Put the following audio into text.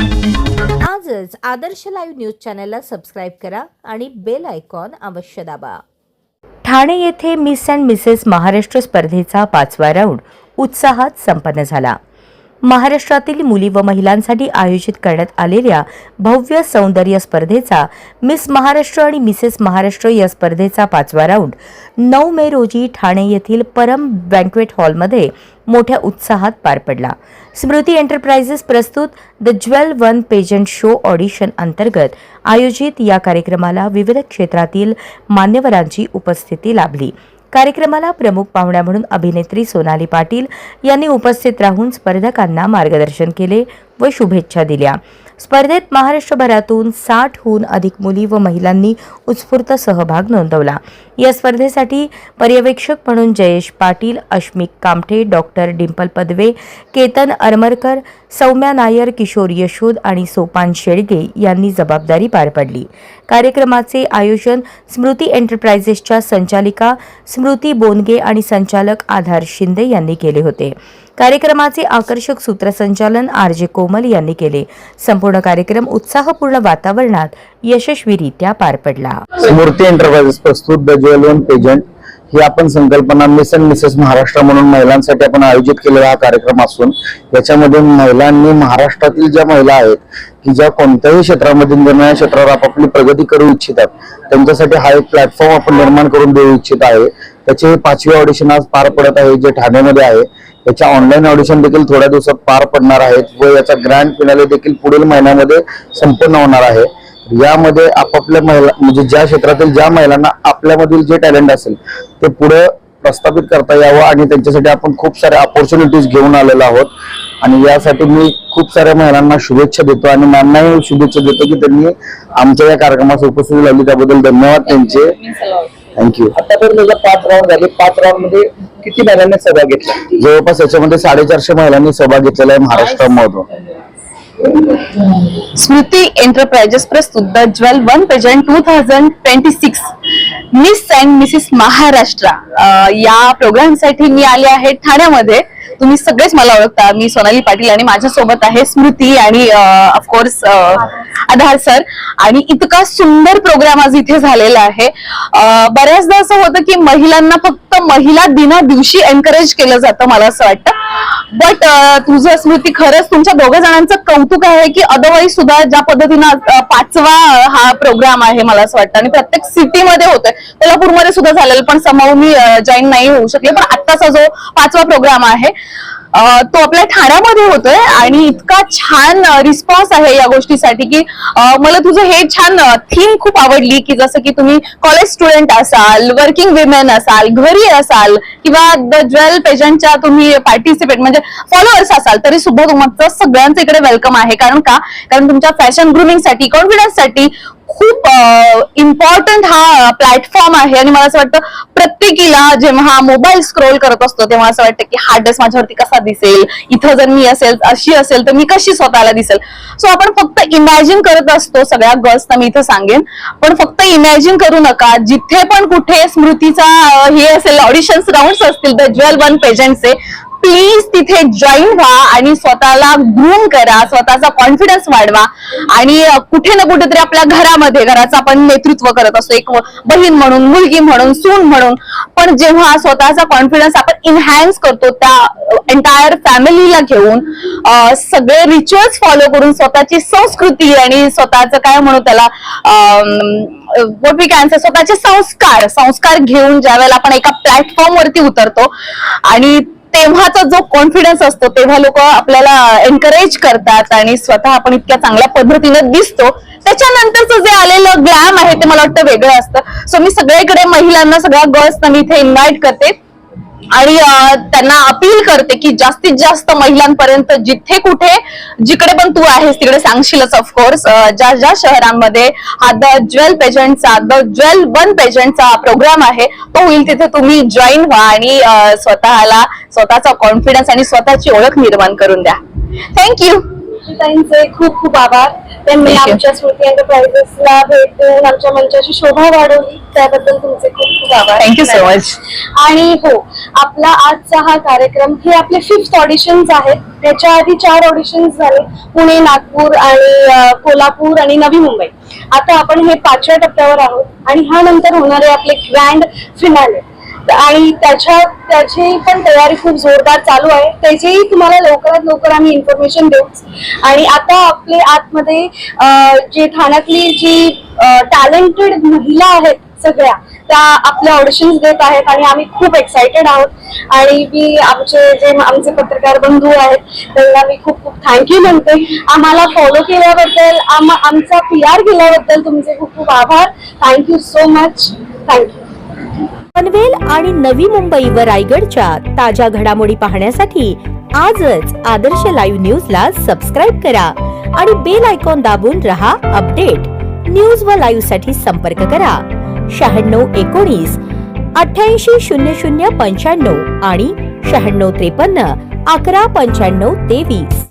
आजच आदर्श live news चॅनलला subscribe करा आणि बेल आयकॉन अवश्य दाबा। ठाणे येथे मिस अँड मिसेस महाराष्ट्र स्पर्धेचा 5वा राऊंड उत्साहात संपन्न झाला। महाराष्ट्रातील मुली व महिलांसाठी आयोजित करण्यात आलेल्या भव्य सौंदर्य स्पर्धेचा मिस महाराष्ट्र आणि मिसेस महाराष्ट्र या स्पर्धेचा 5वा राऊंड 9 मे रोजी ठाणे येथील परम बँक्वेट हॉलमध्ये मोठ्या उत्साहात पार पडला। स्मृती एंटरप्राइजेस प्रस्तुत the jewel one pageant show audition अंतर्गत आयोजित या कार्यक्रमाला विविध क्षेत्रातील मान्यवरांची उपस्थिती लाभली। कार्यक्रमाला प्रमुख पाहुण्या म्हणून अभिनेत्री सोनाली पाटील यांनी उपस्थित राहून स्पर्धकांना मार्गदर्शन केले व शुभेच्छा दिल्या। स्पर्धेत महाराष्ट्रभरातून 60हून अधिक मुली व महिलांनी उत्स्फूर्त सहभाग नोंदवला। या स्पर्धेसाठी पर्यवेक्षक म्हणून जयेश पाटील, अश्मिक कामठे, डॉक्टर डिंपल पदवे, केतन अरमरकर, सौम्या नायर, किशोर यशोद आणि सोपान शेळगे यांनी जबाबदारी पार पडली। कार्यक्रमाचे आयोजन स्मृती एंटरप्राइजेसच्या संचालिका स्मृती बोनगे आणि संचालक आधार शिंदे यांनी केले होते। कार्यक्रमाचे आकर्षक सूत्रसंचालन आर.जे. कोमल यांनी केले। संपूर्ण कार्यक्रम उत्साहपूर्ण वातावरणात यशस्वीरित्या पार पडला। स्मृती एंटरप्राइजेस प्रस्तुत द ज्वेल वन पेजंट ही आपण संकल्पना मिस अँड मिसेस महाराष्ट्र म्हणून महिलांसाठी आपण आयोजित केलेला हा कार्यक्रम असून याच्यामध्ये महिलांनी महाराष्ट्रातील ज्या महिला आहेत की ज्या कोणत्याही क्षेत्रामध्ये निर्णय क्षेत्रावर आपापली प्रगती करू इच्छितात त्यांच्यासाठी हा एक प्लॅटफॉर्म आपण निर्माण करून देऊ इच्छित आहे। त्याचे 5वे ऑडिशन आज पार पडत आहे जे ठाण्यामध्ये आहे। याच्या ऑनलाईन ऑडिशन देखील थोड्या दिवसात पार पडणार आहेत व याचा ग्रँड फिनाले देखील पुढील महिन्यामध्ये संपन्न होणार आहे। यामध्ये आपापल्या महिला म्हणजे ज्या क्षेत्रातील ज्या महिलांना आपल्यामधील जे टॅलेंट असेल ते पुढे प्रस्थापित करता यावं आणि त्यांच्यासाठी आपण खूप साऱ्या अपॉर्च्युनिटीज घेऊन आलेलो आहोत आणि यासाठी मी खूप साऱ्या महिलांना शुभेच्छा देतो आणि मॅमनाही शुभेच्छा देतो की त्यांनी आमच्या या कार्यक्रमास उपस्थिती लावली त्याबद्दल धन्यवाद त्यांचे। थँक्यू। आतापर्यंत 5 राऊंड झाले। 5 राऊंड मध्ये किती महिलांनी सहभाग घेतला? जवळपास याच्यामध्ये 450 महिलांनी सहभाग घेतलेला आहे महाराष्ट्रामधून। स्मृती एंटरप्राइजेस प्रस्तुत the jewel one pageant 2026 miss and Mrs Maharashtra या प्रोग्राम साठी मी आले आहे ठाण्यामध्ये। तुम्ही सगळेच मला ओळखता, मी सोनाली पाटील आणि माझ्या सोबत आहे स्मृती आणि ऑफकोर्स आधार सर आणि इतका सुंदर प्रोग्राम आज इथे झालेला आहे। बऱ्याचदा असं होतं की महिलांना फक्त महिला दिना दिवशी एनकरेज केलं जातं मला असं वाटतं, बट तुझं स्मृती खरंच तुमच्या दोघं जणांचं कौतुक आहे की अदरवाईज सुद्धा ज्या पद्धतीनं 5वा हा प्रोग्राम आहे मला असं वाटतं आणि प्रत्येक सिटीमध्ये होतोय। कोल्हापूरमध्ये सुद्धा झालेलं पण समाव मी जॉईन नाही होऊ शकले, पण आत्ताचा जो 5वा प्रोग्राम आहे तो आपल्या ठाण्यामध्ये होतोय आणि इतका छान रिस्पॉन्स आहे या गोष्टीसाठी की मला तुझं हे छान थीम खूप आवडली की जसं की तुम्ही कॉलेज स्टुडंट असाल, वर्किंग विमेन असाल, घरी असाल किंवा द ज्वेल पेजंटच्या तुम्ही पार्टिसिपेट म्हणजे फॉलोअर्स असाल तरी सुद्धा तुमचं सगळ्यांचं इकडे वेलकम आहे। कारण तुमच्या फॅशन ग्रूमिंग साठी, कॉन्फिडन्स साठी खूप इम्पॉर्टंट हा प्लॅटफॉर्म आहे आणि मला असं वाटतं प्रत्येकीला जेव्हा मोबाईल स्क्रोल करत असतो तेव्हा असं वाटतं की हा ड्रेस माझ्यावरती कसा दिसेल, इथं जर मी अशी असेल तर मी कशी स्वतःला दिसेल। सो आपण फक्त इमॅजिन करत असतो सगळ्या गर्ल्सना मी इथं सांगेन, पण फक्त इमॅजिन करू नका। जिथे पण कुठे स्मृतीचा हे असेल ऑडिशन्स राऊंड्स असतील द ज्वेल वन पेजंटचे, प्लीज तिथे जॉईन व्हा आणि स्वतःला ग्रूम करा, स्वतःचा कॉन्फिडन्स वाढवा आणि कुठे ना कुठेतरी आपल्या घरामध्ये घराचं आपण नेतृत्व करत असतो, एक बहीण म्हणून, मुलगी म्हणून, सून म्हणून, पण जेव्हा स्वतःचा कॉन्फिडन्स आपण इन्हॅन्स करतो त्या एंटायर फॅमिलीला घेऊन सगळे रिच्युअल्स फॉलो करून स्वतःची संस्कृती आणि स्वतःचं काय म्हणू त्याला व्हॉट वी कॅन से स्वतःचे संस्कार घेऊन ज्यावेळेला आपण एका प्लॅटफॉर्म वरती उतरतो आणि तेव्हाचा जो कॉन्फिडन्स असतो तेव्हा लोक आपल्याला एनकरेज करतात आणि स्वतः आपण इतक्या चांगल्या पद्धतीने दिसतो। त्याच्यानंतरचं जे आलेलं ग्लॅम आहे ते मला वाटतं वेगळं असतं। सो मी सगळीकडे महिलांना, सगळ्या गर्ल्सना मी इथे इन्व्हाइट करते आणि त्यांना अपील करते की जास्तीत जास्त महिलांपर्यंत जिथे कुठे जिकडे पण तू आहेस तिकडे सांगशीलच ऑफकोर्स ज्या ज्या शहरांमध्ये हा द ज्वेल पेजंटचा द ज्वेल वन पेजंटचा प्रोग्राम आहे तो होईल तिथे तुम्ही जॉईन व्हा आणि स्वतःला स्वतःचा कॉन्फिडन्स आणि स्वतःची ओळख निर्माण करून द्या। थँक्यू। त्यांचे खूप खूप आभार। त्यांनी आमच्या स्मृती एंटरप्राइजेसला भेट देऊन आमच्या मंचाची शोभा वाढवली त्याबद्दल तुमचे खूप खूप आभार। Thank you so much. आणि हो, आपला आजचा हा कार्यक्रम हे आपले 5th ऑडिशन्स आहेत। त्याच्या आधी 4 ऑडिशन्स झाले, पुणे, नागपूर आणि कोल्हापूर आणि नवी मुंबई. आता आपण हे 5व्या टप्प्यावर आहोत आणि ह्या नंतर होणारे आपले ग्रँड फिनाले आणि त्याची पण तयारी खूप जोरदार चालू आहे. त्याचीही तुम्हाला लवकरात लवकर आम्ही इन्फॉर्मेशन देऊ. आणि आता आपले आतमध्ये जे ठाण्यातली जी टॅलेंटेड महिला आहेत सगळ्या, त्या आपल्या ऑडिशन्स देत आहेत आणि आम्ही खूप एक्साइटेड आहोत. आणि मी आमचे पत्रकार बंधू आहेत त्यांना मी खूप खूप थँक्यू म्हणते. आम्हाला फॉलो केल्याबद्दल, आमचा PR केल्याबद्दल तुमचे खूप खूप आभार. Thank you so much. Thank you. Panvel आणि नवी मुंबई व रायगडच्या ताज्या घडामोडी पाहण्यासाठी आजच आदर्श लाईव्ह न्यूजला सबस्क्राईब करा आणि बेल आयकॉन दाबून रहा अपडेट. न्यूज व लाईव्ह साठी संपर्क करा 9619 880095 आणि 9653 119523.